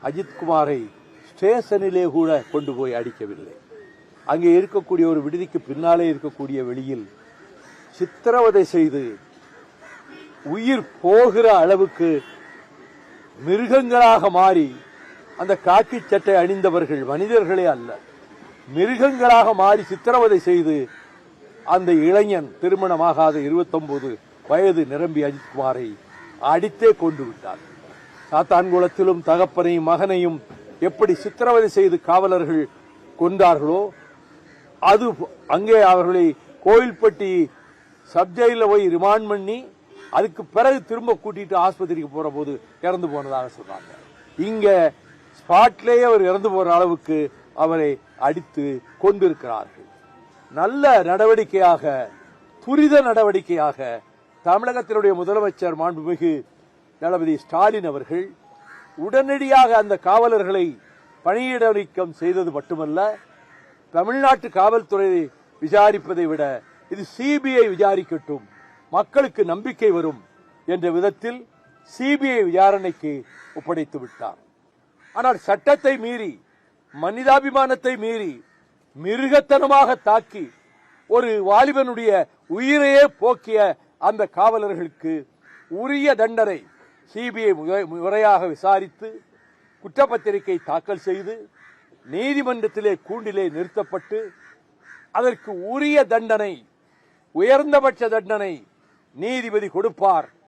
அஜித்குமாரை ஸ்டேஷனிலே கூட கொண்டு போய் அடிக்கவில்லை. அங்கே இருக்கக்கூடிய ஒரு விடுதிக்கு பின்னாலே இருக்கக்கூடிய வெளியில் சித்திரவதை செய்து உயிர் போகிற அளவுக்கு மிருகங்களாக மாறி, அந்த காக்கி சட்டை அணிந்தவர்கள் மனிதர்களே அல்ல, மிருகங்களாக மாறி சித்திரவதை செய்து அந்த இளைஞன், திருமணமாகாத 29 வயது நிரம்பி அஜித்குமாரை அடித்தே கொண்டு விட்டார். சாத்தான்குளத்திலும் தகப்பனையும் மகனையும் எப்படி சித்திரவதை செய்து காவலர்கள் கொண்டார்களோ, அது அங்கே அவர்களை கோயில்பட்டி சப்ஜெயில போய் ரிமாண்ட் பண்ணி அதுக்கு பிறகு திரும்ப கூட்டிட்டு ஆஸ்பத்திரிக்கு போற போது இறந்து போனதாக சொல்றாங்க. இங்க ஸ்பாட்லேயே அவர் இறந்து போற அளவுக்கு அவரை அடித்து கொண்டிருக்கிறார்கள். நல்ல நடவடிக்கையாக, துரித நடவடிக்கையாக தமிழகத்தினுடைய முதலமைச்சர் மாண்புமிகு தளபதி ஸ்டாலின் அவர்கள் உடனடியாக அந்த காவலர்களை பணியிட நீக்கம் செய்தது மட்டுமல்ல, தமிழ்நாட்டு காவல்துறையை விசாரிப்பதை விட இது சிபிஐ விசாரிக்கட்டும், மக்களுக்கு நம்பிக்கை வரும் என்ற விதத்தில் சிபிஐ விசாரணைக்கு ஒப்படைத்து விட்டார். ஆனால் சட்டத்தை மீறி, மனிதாபிமானத்தை மீறி, மிருகத்தனமாக தாக்கி ஒரு வாலிபனுடைய உயிரையே போக்கிய அந்த காவலர்களுக்கு உரிய தண்டனை சிபிஐ முறையாக விசாரித்து குற்றப்பத்திரிகை தாக்கல் செய்து நீதிமன்றத்திலே கூண்டிலே நிறுத்தப்பட்டு அதற்கு உரிய தண்டனை, உயர்ந்தபட்ச தண்டனை நீதிபதி கொடுப்பார்